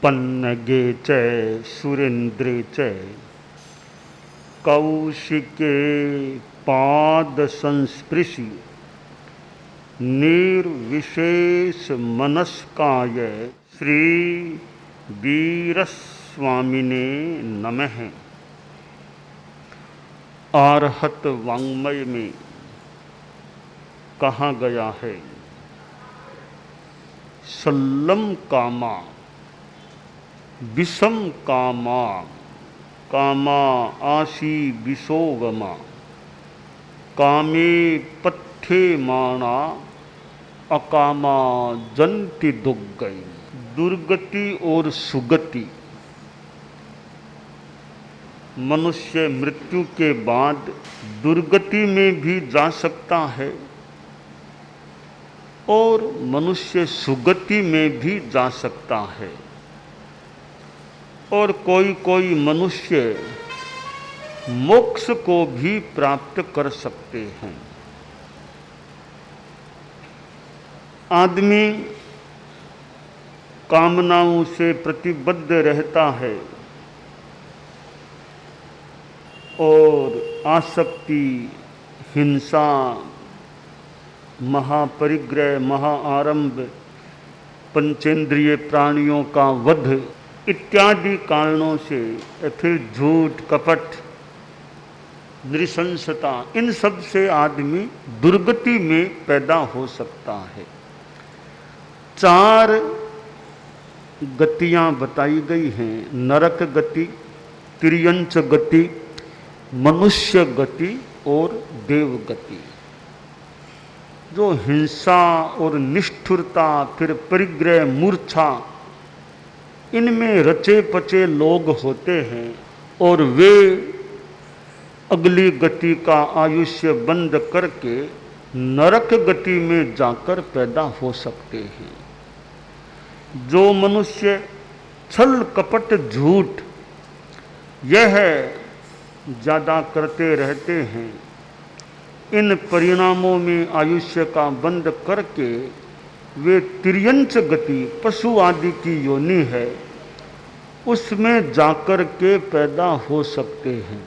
पन्नगे च सुरेन्द्रे च कौशिके पाद संस्पृशि निर्विशेष मनस्काय श्री वीरस्वामिने नमः। आर्हत वाङ्मय में कहा गया है, सल्लम कामा विषम कामा कामा आशी विशोगमा कामे पथ्ये माणा अकामा जंति दुर्गई। दुर्गति और सुगति, मनुष्य मृत्यु के बाद दुर्गति में भी जा सकता है और मनुष्य सुगति में भी जा सकता है, और कोई कोई मनुष्य मोक्ष को भी प्राप्त कर सकते हैं। आदमी कामनाओं से प्रतिबद्ध रहता है और आसक्ति, हिंसा, महापरिग्रह, महाआरंभ, पंचेंद्रिय प्राणियों का वध इत्यादि कारणों से, फिर झूठ, कपट, नृशंसता, इन सब से आदमी दुर्गति में पैदा हो सकता है। 4 गतियां बताई गई हैं, नरक गति, तिर्यंच गति, मनुष्य गति और देव गति। जो हिंसा और निष्ठुरता, फिर परिग्रह, मूर्छा, इनमें रचे पचे लोग होते हैं और वे अगली गति का आयुष्य बंद करके नरक गति में जाकर पैदा हो सकते हैं। जो मनुष्य छल कपट झूठ यह ज़्यादा करते रहते हैं, इन परिणामों में आयुष्य का बंद करके वे तिर्यंच गति, पशु आदि की योनि है, उसमें जाकर के पैदा हो सकते हैं।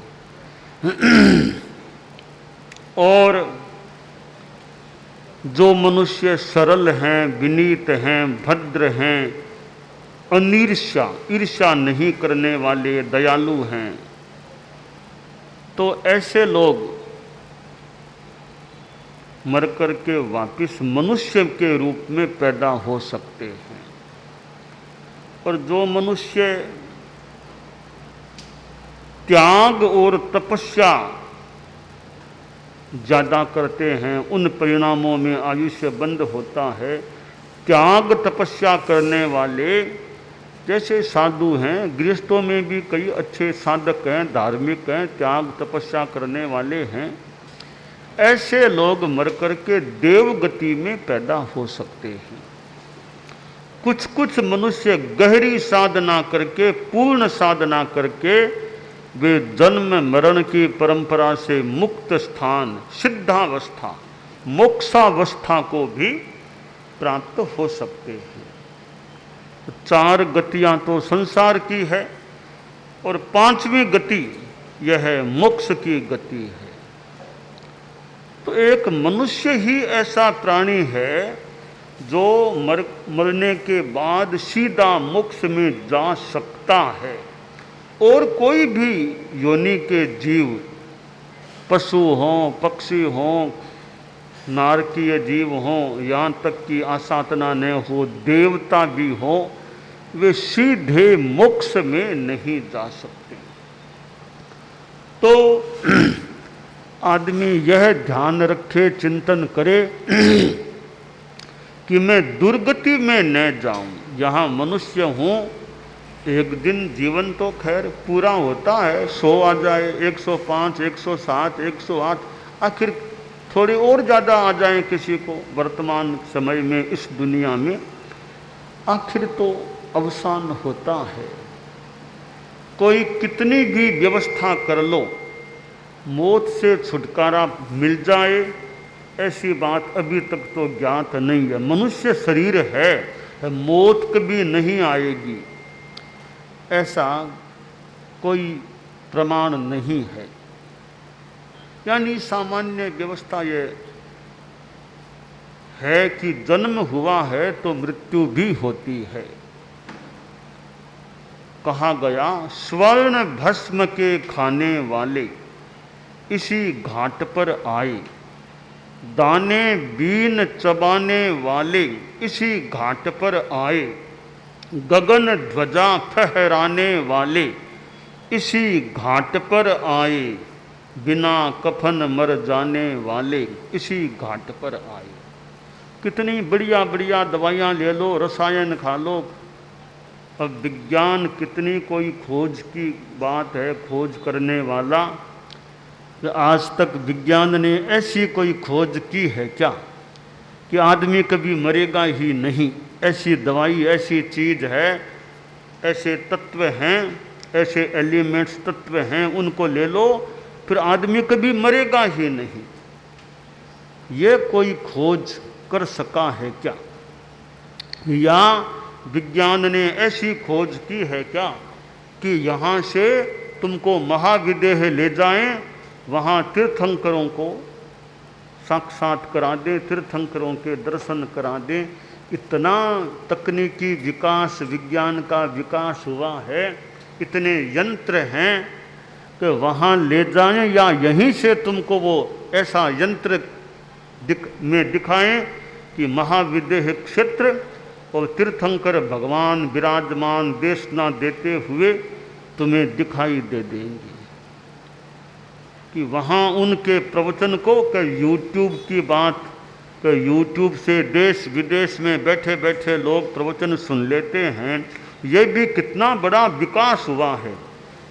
और जो मनुष्य सरल हैं, विनीत हैं, भद्र हैं, अनिर्ष्या, ईर्ष्या नहीं करने वाले, दयालु हैं, तो ऐसे लोग मरकर के वापिस मनुष्य के रूप में पैदा हो सकते हैं। और जो मनुष्य त्याग और तपस्या ज़्यादा करते हैं, उन परिणामों में आयुष्य बंद होता है। त्याग तपस्या करने वाले जैसे साधु हैं, गृहस्थों में भी कई अच्छे साधक हैं, धार्मिक हैं, त्याग तपस्या करने वाले हैं, ऐसे लोग मरकर के देव गति में पैदा हो सकते हैं। कुछ कुछ मनुष्य गहरी साधना करके, पूर्ण साधना करके वे जन्म मरण की परंपरा से मुक्त स्थान, सिद्धावस्था, मोक्षावस्था को भी प्राप्त हो सकते हैं। 4 गतियां तो संसार की है और 5वीं गति यह है मोक्ष की गति है। तो एक मनुष्य ही ऐसा प्राणी है जो मरने के बाद सीधा मोक्ष में जा सकता है, और कोई भी योनि के जीव, पशु हों, पक्षी हों, नारकीय जीव हों, यहाँ तक कि आसातना न हो, देवता भी हों, वे सीधे मोक्ष में नहीं जा सकते। तो आदमी यह ध्यान रखे, चिंतन करे कि मैं दुर्गति में न जाऊं। यहाँ मनुष्य हूँ, एक दिन जीवन तो खैर पूरा होता है, 100 आ जाए, 105, 107, 108, आखिर थोड़ी और ज़्यादा आ जाए किसी को वर्तमान समय में इस दुनिया में, आखिर तो अवसान होता है। कोई कितनी भी व्यवस्था कर लो, मौत से छुटकारा मिल जाए ऐसी बात अभी तक तो ज्ञात नहीं है। मनुष्य शरीर है, मौत कभी नहीं आएगी, ऐसा कोई प्रमाण नहीं है। यानी सामान्य व्यवस्था ये है कि जन्म हुआ है तो मृत्यु भी होती है। कहा गया, स्वर्ण भस्म के खाने वाले इसी घाट पर आए, दाने बीन चबाने वाले इसी घाट पर आए, गगन ध्वजा फहराने वाले इसी घाट पर आए, बिना कफन मर जाने वाले इसी घाट पर आए। कितनी बढ़िया बढ़िया दवाइयाँ ले लो, रसायन खा लो, अब विज्ञान कितनी कोई खोज की बात है, खोज करने वाला, कि आज तक विज्ञान ने ऐसी कोई खोज की है क्या कि आदमी कभी मरेगा ही नहीं। ऐसी दवाई, ऐसी चीज़ है, ऐसे तत्व हैं, ऐसे एलिमेंट्स तत्व हैं, उनको ले लो फिर आदमी कभी मरेगा ही नहीं। ये कोई खोज कर सका है क्या? या विज्ञान ने ऐसी खोज की है क्या कि यहाँ से तुमको महाविदेह ले जाएं, वहाँ तीर्थंकरों को साक्षात करा दें, तीर्थंकरों के दर्शन करा दें। इतना तकनीकी विकास, विज्ञान का विकास हुआ है, इतने यंत्र हैं कि वहाँ ले जाएं या यहीं से तुमको वो ऐसा यंत्र में दिखाएं कि महाविदेह क्षेत्र और तीर्थंकर भगवान विराजमान देशना देते हुए तुम्हें दिखाई दे देंगे। कि वहाँ उनके प्रवचन को कि यूट्यूब की बात, कि यूट्यूब से देश विदेश में बैठे बैठे लोग प्रवचन सुन लेते हैं। ये भी कितना बड़ा विकास हुआ है,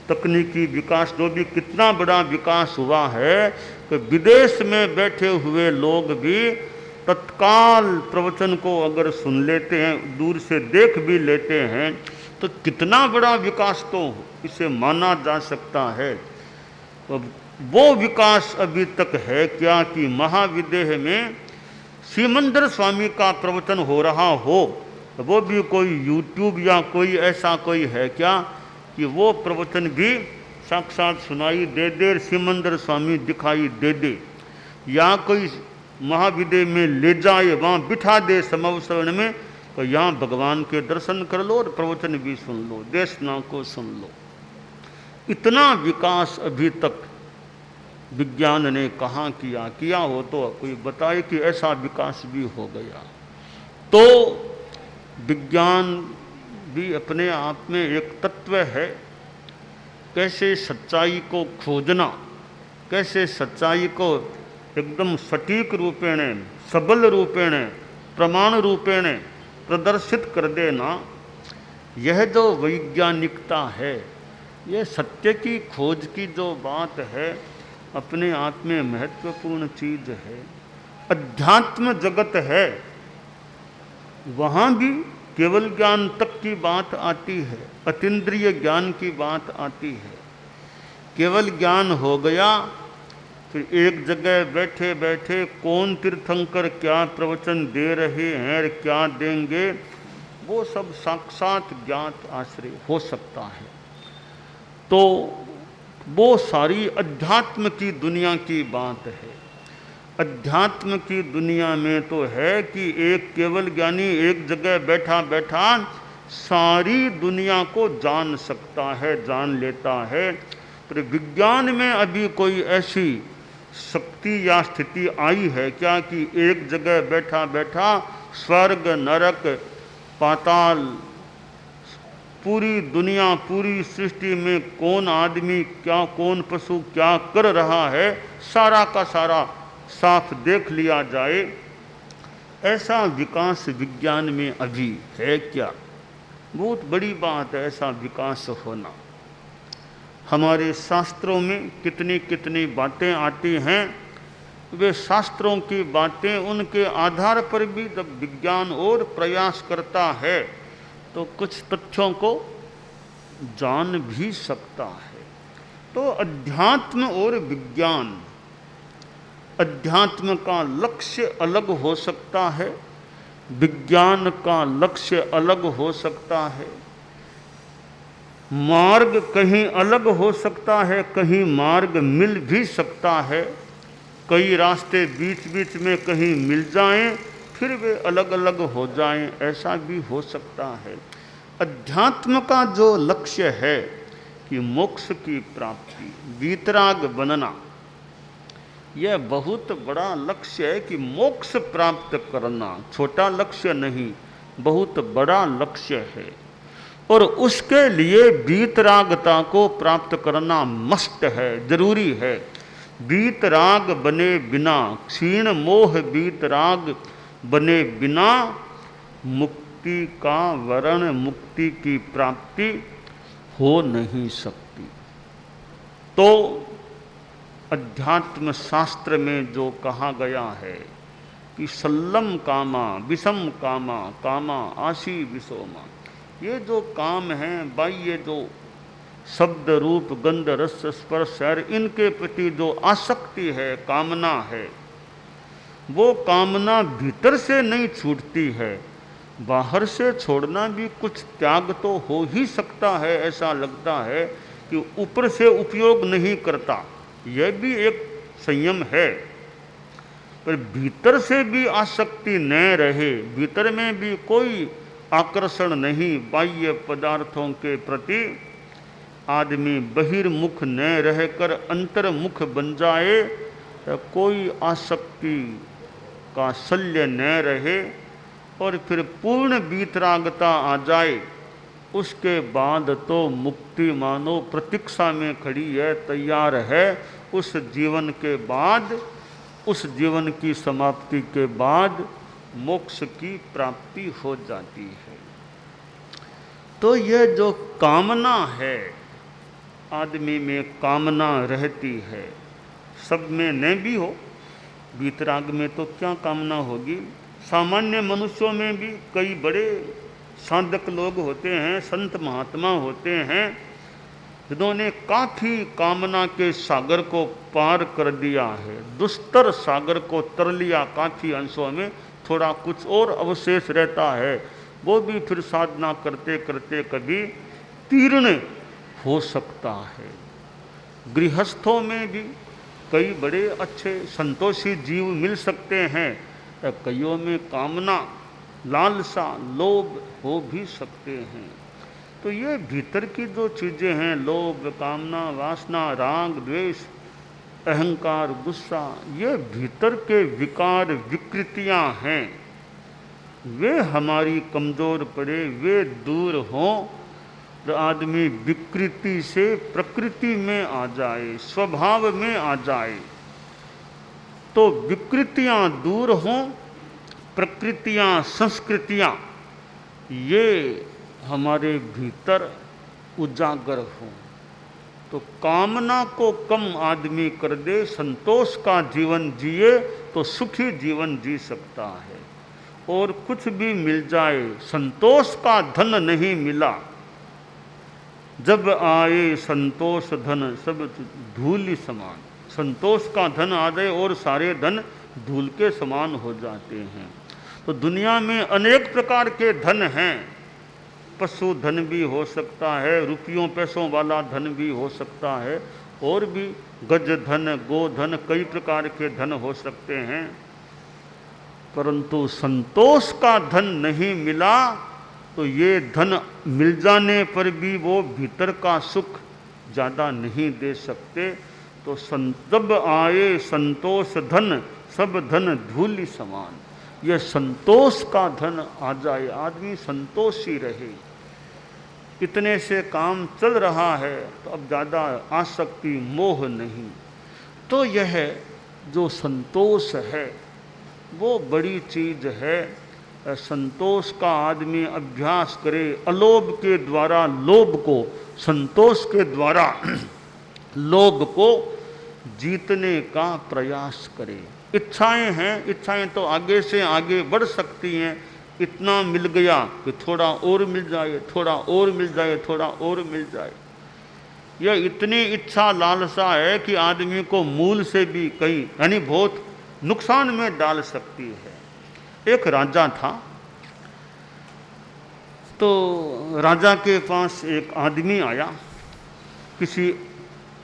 तकनीकी विकास जो भी कितना बड़ा विकास हुआ है कि विदेश में बैठे हुए लोग भी तत्काल प्रवचन को अगर सुन लेते हैं, दूर से देख भी लेते हैं, तो कितना बड़ा विकास तो इसे माना जा सकता है। तो वो विकास अभी तक है क्या कि महाविदेह में श्रीमंदर स्वामी का प्रवचन हो रहा हो, तो वो भी कोई यूट्यूब या कोई ऐसा कोई है क्या कि वो प्रवचन भी साक्षात सुनाई दे दे, श्रीमंदर स्वामी दिखाई दे दे, या कोई महाविदेह में ले जाए, वहाँ बिठा दे समवसरण में, तो यहाँ भगवान के दर्शन कर लो और प्रवचन भी सुन लो, देशना को सुन लो। इतना विकास अभी तक विज्ञान ने कहाँ किया हो तो कोई बताए कि ऐसा विकास भी हो गया। तो विज्ञान भी अपने आप में एक तत्व है। कैसे सच्चाई को खोजना, कैसे सच्चाई को एकदम सटीक रूपेण, सबल रूपेण, प्रमाण रूपेण प्रदर्शित कर देना, यह जो वैज्ञानिकता है, यह सत्य की खोज की जो बात है, अपने आप में महत्वपूर्ण चीज है। अध्यात्म जगत है, वहाँ भी केवल ज्ञान तक की बात आती है, अतीन्द्रिय ज्ञान की बात आती है। केवल ज्ञान हो गया, फिर एक जगह बैठे बैठे कौन तीर्थंकर क्या प्रवचन दे रहे हैं और क्या देंगे, वो सब साक्षात ज्ञात आश्रय हो सकता है। तो वो सारी अध्यात्म की दुनिया की बात है। अध्यात्म की दुनिया में तो है कि एक केवल ज्ञानी एक जगह बैठा बैठा सारी दुनिया को जान सकता है, जान लेता है। पर विज्ञान में अभी कोई ऐसी शक्ति या स्थिति आई है क्या कि एक जगह बैठा बैठा स्वर्ग, नरक, पाताल, पूरी दुनिया, पूरी सृष्टि में कौन आदमी क्या, कौन पशु क्या कर रहा है, सारा का सारा साफ देख लिया जाए, ऐसा विकास विज्ञान में अभी है क्या? बहुत बड़ी बात है ऐसा विकास होना। हमारे शास्त्रों में कितनी कितनी बातें आती हैं, वे शास्त्रों की बातें, उनके आधार पर भी जब विज्ञान और प्रयास करता है तो कुछ तथ्यों को जान भी सकता है। तो अध्यात्म और विज्ञान, अध्यात्म का लक्ष्य अलग हो सकता है, विज्ञान का लक्ष्य अलग हो सकता है। मार्ग कहीं अलग हो सकता है, कहीं मार्ग मिल भी सकता है, कई रास्ते बीच बीच में कहीं मिल जाएं फिर वे अलग अलग हो जाएं, ऐसा भी हो सकता है। अध्यात्म का जो लक्ष्य है कि मोक्ष की प्राप्ति, वीतराग बनना, यह बहुत बड़ा लक्ष्य है कि मोक्ष प्राप्त करना छोटा लक्ष्य नहीं, बहुत बड़ा लक्ष्य है। और उसके लिए वीतरागता को प्राप्त करना मस्ट है, जरूरी है। वीतराग बने बिना, क्षीण मोह वीतराग बने बिना मुक्ति का वरण, मुक्ति की प्राप्ति हो नहीं सकती। तो अध्यात्म शास्त्र में जो कहा गया है कि सल्लम कामा विषम कामा कामा आशी विषोमा, ये जो काम हैं बाह्य, जो शब्द रूप गंध रस स्पर्श है, इनके प्रति जो आसक्ति है, कामना है, वो कामना भीतर से नहीं छूटती है, बाहर से छोड़ना भी कुछ त्याग तो हो ही सकता है। ऐसा लगता है कि ऊपर से उपयोग नहीं करता, यह भी एक संयम है, पर भीतर से भी आसक्ति न रहे, भीतर में भी कोई आकर्षण नहीं बाह्य पदार्थों के प्रति, आदमी बहिर्मुख न रहकर अंतर्मुख बन जाए, कोई आसक्ति का शल्य न रहे और फिर पूर्ण वीतरागता आ जाए, उसके बाद तो मुक्ति मानो प्रतीक्षा में खड़ी है, तैयार है। उस जीवन के बाद, उस जीवन की समाप्ति के बाद मोक्ष की प्राप्ति हो जाती है। तो यह जो कामना है, आदमी में कामना रहती है, सब में न भी हो, वीतराग में तो क्या कामना होगी। सामान्य मनुष्यों में भी कई बड़े साधक लोग होते हैं, संत महात्मा होते हैं, जिन्होंने काफ़ी कामना के सागर को पार कर दिया है, दुस्तर सागर को तर लिया। काफ़ी अंशों में थोड़ा कुछ और अवशेष रहता है, वो भी फिर साधना करते करते कभी तीर्ण हो सकता है। गृहस्थों में भी कई बड़े अच्छे संतोषी जीव मिल सकते हैं, कईयों में कामना, लालसा, लोभ हो भी सकते हैं। तो ये भीतर की जो चीज़ें हैं, लोभ, कामना, वासना, राग, द्वेष, अहंकार, गुस्सा, ये भीतर के विकार विकृतियां हैं। वे हमारी कमज़ोर पड़े, वे दूर हों तो आदमी विकृति से प्रकृति में आ जाए, स्वभाव में आ जाए। तो विकृतियां दूर हों, प्रकृतियां, संस्कृतियां ये हमारे भीतर उजागर हों, तो कामना को कम आदमी कर दे, संतोष का जीवन जिए तो सुखी जीवन जी सकता है। और कुछ भी मिल जाए, संतोष का धन नहीं मिला, जब आए संतोष धन सब धूल समान। संतोष का धन आ जाए और सारे धन धूल के समान हो जाते हैं। तो दुनिया में अनेक प्रकार के धन हैं, पशु धन भी हो सकता है, रुपयों पैसों वाला धन भी हो सकता है, और भी गज धन, गो धन, कई प्रकार के धन हो सकते हैं। परंतु संतोष का धन नहीं मिला तो ये धन मिल जाने पर भी वो भीतर का सुख ज़्यादा नहीं दे सकते। तो जब आए संतोष धन सब धन धूलि समान, यह संतोष का धन आ जाए, आदमी संतोषी रहे। इतने से काम चल रहा है तो अब ज़्यादा आसक्ति, मोह नहीं। तो यह जो संतोष है वो बड़ी चीज़ है। संतोष का आदमी अभ्यास करे, अलोभ के द्वारा लोभ को, संतोष के द्वारा लोभ को जीतने का प्रयास करे। इच्छाएं हैं, इच्छाएं तो आगे से आगे बढ़ सकती हैं। इतना मिल गया कि थोड़ा और मिल जाए, थोड़ा और मिल जाए, थोड़ा और मिल जाए। यह इतनी इच्छा लालसा है कि आदमी को मूल से भी कहीं यानी बहुत नुकसान में डाल सकती है। एक राजा था, तो राजा के पास एक आदमी आया, किसी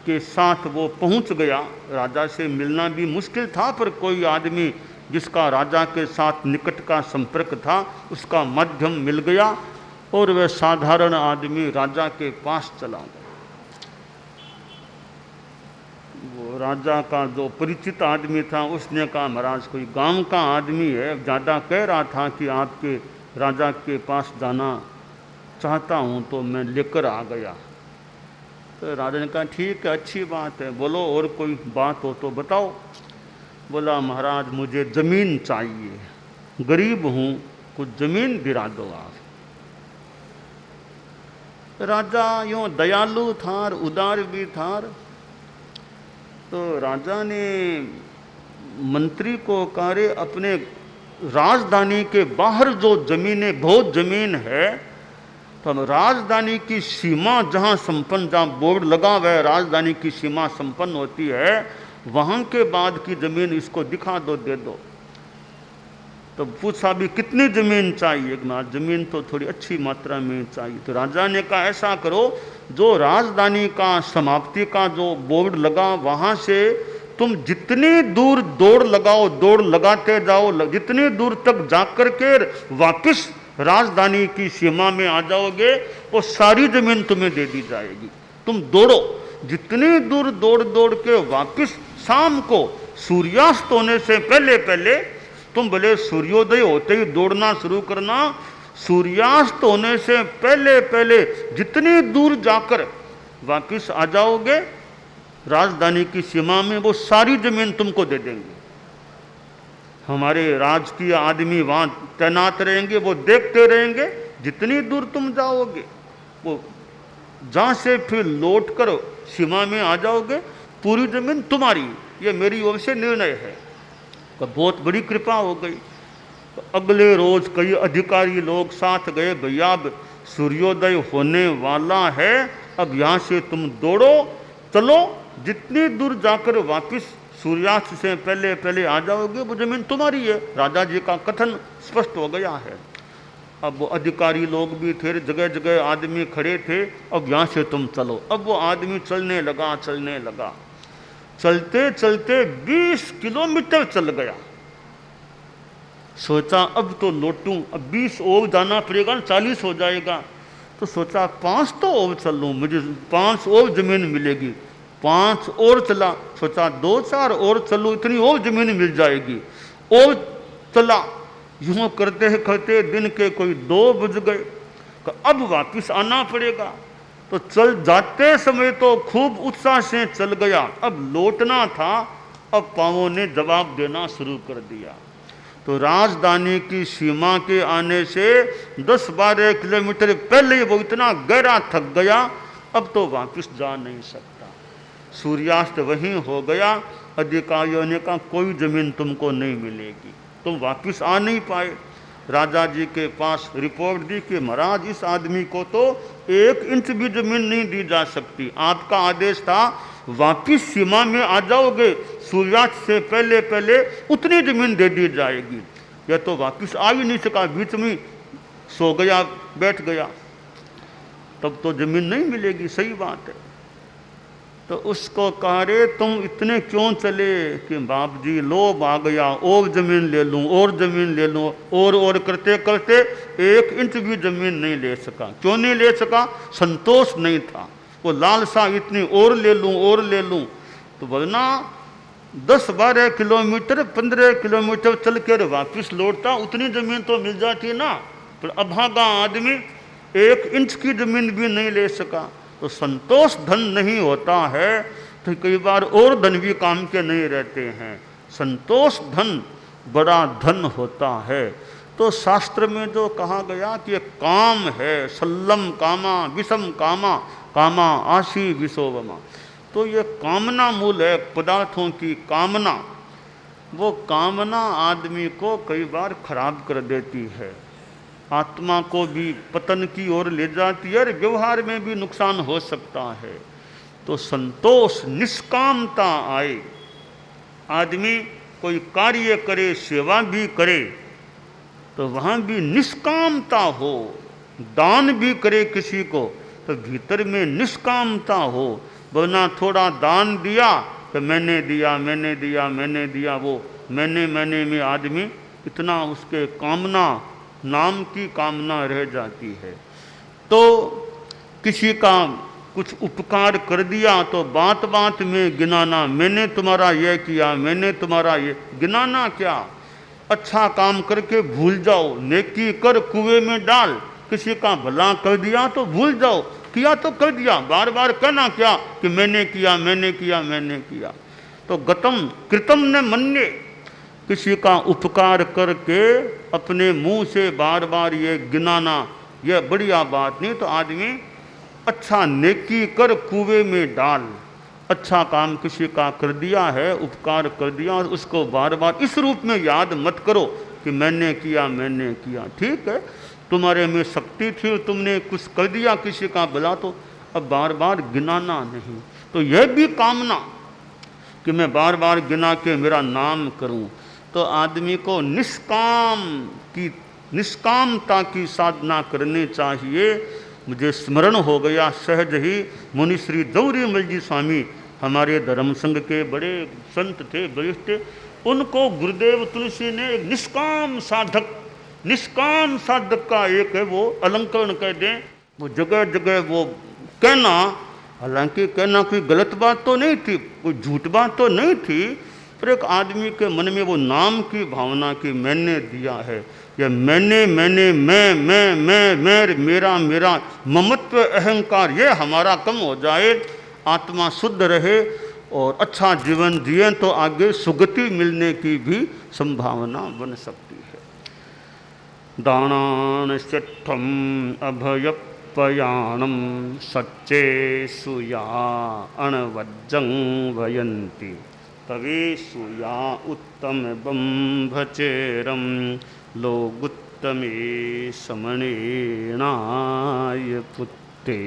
के साथ वो पहुंच गया। राजा से मिलना भी मुश्किल था, पर कोई आदमी जिसका राजा के साथ निकट का संपर्क था उसका माध्यम मिल गया और वह साधारण आदमी राजा के पास चला गया। वो राजा का जो परिचित आदमी था उसने कहा, महाराज कोई गांव का आदमी है, ज़्यादा कह रहा था कि आपके राजा के पास जाना चाहता हूँ, तो मैं लेकर आ गया। तो राजा ने कहा ठीक है, अच्छी बात है, बोलो और कोई बात हो तो बताओ। बोला महाराज मुझे ज़मीन चाहिए, गरीब हूँ, कुछ ज़मीन दिला दो आप। राजा यूँ दयालु था और उदार भी था। तो राजा ने मंत्री को कहा, रे अपने राजधानी के बाहर जो ज़मीनें, बहुत ज़मीन है, तो हम राजधानी की सीमा जहाँ संपन्न, जहाँ बोर्ड लगा हुआ है राजधानी की सीमा संपन्न होती है, वहाँ के बाद की ज़मीन इसको दिखा दो, दे दो। तो पूछा भी कितनी ज़मीन चाहिए? ज़मीन तो थोड़ी अच्छी मात्रा में चाहिए। तो राजा ने कहा ऐसा करो, जो राजधानी का समाप्ति का जो बोर्ड लगा वहाँ से तुम जितनी दूर दौड़ लगाओ, दौड़ लगाते जाओ, जितनी दूर तक जाकर के वापस राजधानी की सीमा में आ जाओगे, वो सारी ज़मीन तुम्हें दे दी जाएगी। तुम दौड़ो, जितनी दूर दौड़ दौड़ के वापस शाम को सूर्यास्त होने से पहले पहले, तुम भले सूर्योदय होते ही दौड़ना शुरू करना, सूर्यास्त होने से पहले पहले जितनी दूर जाकर वापस आ जाओगे राजधानी की सीमा में, वो सारी ज़मीन तुमको दे देंगे। हमारे राजकीय आदमी वहाँ तैनात रहेंगे, वो देखते रहेंगे, जितनी दूर तुम जाओगे वो जहाँ से फिर लौट कर सीमा में आ जाओगे, पूरी ज़मीन तुम्हारी। ये मेरी ओर से निर्णय है। तो बहुत बड़ी कृपा हो गई। तो अगले रोज़ कई अधिकारी लोग साथ गए, भैया अब सूर्योदय होने वाला है, अब यहाँ से तुम दौड़ो, चलो, जितनी दूर जाकर वापस सूर्यास्त से पहले पहले आ जाओगे वो ज़मीन तुम्हारी है। राजा जी का कथन स्पष्ट हो गया है। अब वो अधिकारी लोग भी थे, जगह जगह आदमी खड़े थे, अब यहाँ से तुम चलो। अब वो आदमी चलने लगा, चलने लगा, चलते चलते 20 किलोमीटर चल गया। सोचा अब तो लौटूं, अब 20 और जाना पड़ेगा, 40 हो जाएगा। तो सोचा 5 तो और चल लूँ, मुझे 5 और ज़मीन मिलेगी। 5 और चला, सोचा 2-4 और चलूँ, इतनी और ज़मीन मिल जाएगी। और चला, यूँ करते करते दिन के कोई 2 बज गए। अब वापस आना पड़ेगा। तो चल जाते समय तो खूब उत्साह से चल गया, अब लौटना था, अब पाँवों ने जवाब देना शुरू कर दिया। तो राजधानी की सीमा के आने से 10-12 किलोमीटर पहले वो इतना गहरा थक गया, अब तो वापस जा नहीं सकता। सूर्यास्त वहीं हो गया। अधिकारियों ने कहा कोई ज़मीन तुमको नहीं मिलेगी, तुम वापस आ नहीं पाए। राजा जी के पास रिपोर्ट दी कि महाराज इस आदमी को तो 1 इंच भी ज़मीन नहीं दी जा सकती, आपका आदेश था वापस सीमा में आ जाओगे, सूर्यास्त से पहले पहले उतनी ज़मीन दे दी जाएगी। यह तो वापस आ ही नहीं सका, बीच में सो गया, बैठ गया, तब तो ज़मीन नहीं मिलेगी। सही बात है। तो उसको कहा रे तुम इतने क्यों चले? कि बाप जी लोभ आ गया, और ज़मीन ले लूँ, और ज़मीन ले लूँ, और करते करते 1 इंच भी ज़मीन नहीं ले सका। क्यों नहीं ले सका? संतोष नहीं था, वो लालसा इतनी, और ले लूँ, और ले लूँ। तो वरना 10-12 किलोमीटर 15 किलोमीटर चल कर वापस लौटता, उतनी ज़मीन तो मिल जाती ना। पर अभागा आदमी 1 इंच की ज़मीन भी नहीं ले सका। तो संतोष धन नहीं होता है, तो कई बार और धन भी काम के नहीं रहते हैं। संतोष धन बड़ा धन होता है। तो शास्त्र में जो कहा गया कि काम है, सल्लम कामा विषम कामा, कामा आशी विशोवमा, तो ये कामना मूल है, पदार्थों की कामना। वो कामना आदमी को कई बार खराब कर देती है, आत्मा को भी पतन की ओर ले जाती है, और व्यवहार में भी नुकसान हो सकता है। तो संतोष, निष्कामता आए, आदमी कोई कार्य करे, सेवा भी करे, तो वहाँ भी निष्कामता हो, दान भी करे किसी को तो भीतर में निष्कामता हो, वरना थोड़ा दान दिया तो मैंने दिया मैंने दिया मैंने दिया, वो मैंने में आदमी इतना उसके कामना, नाम की कामना रह जाती है। तो किसी का कुछ उपकार कर दिया तो बात बात में गिनाना, मैंने तुम्हारा ये किया मैंने तुम्हारा ये, गिनाना क्या। अच्छा काम करके भूल जाओ, नेकी कर कुएं में डाल, किसी का भला कर दिया तो भूल जाओ, किया तो कर दिया, बार बार कहना क्या कि मैंने किया मैंने किया मैंने किया। तो गतम कृतम न मन्ये, किसी का उपकार करके अपने मुंह से बार बार ये गिनाना, यह बढ़िया बात नहीं। तो आदमी अच्छा नेकी कर कुएं में डाल, अच्छा काम किसी का कर दिया है, उपकार कर दिया, और उसको बार बार इस रूप में याद मत करो कि मैंने किया मैंने किया। ठीक है, तुम्हारे में शक्ति थी, तुमने कुछ कर दिया किसी का भला, तो अब बार बार गिनाना नहीं। तो यह भी कामना कि मैं बार बार गिना के मेरा नाम करूं। तो आदमी को निष्कामता की साधना करनी चाहिए। मुझे स्मरण हो गया सहज ही, मुनि श्री गौरीमल जी स्वामी हमारे धर्म संघ के बड़े संत थे, वरिष्ठ, उनको गुरुदेव तुलसी ने एक निष्काम साधक का एक है वो अलंकरण कह दें, वो जगह जगह वो कहना, हालांकि कहना कोई गलत बात तो नहीं थी, कोई झूठ बात तो नहीं थी, पर एक आदमी के मन में वो नाम की भावना की मैंने दिया है, या मैंने मैं मेरा मेरा ममत्व अहंकार ये हमारा कम हो जाए, आत्मा शुद्ध रहे और अच्छा जीवन जिए तो आगे सुगति मिलने की भी संभावना बन सकती है। दानान शठम अभयपयाणम सच्चे सुया अणवज्जं वयन्ति तवेषु या उत्तम बंभचेरम लोगुत्तमे समणेनाय पुत्ते।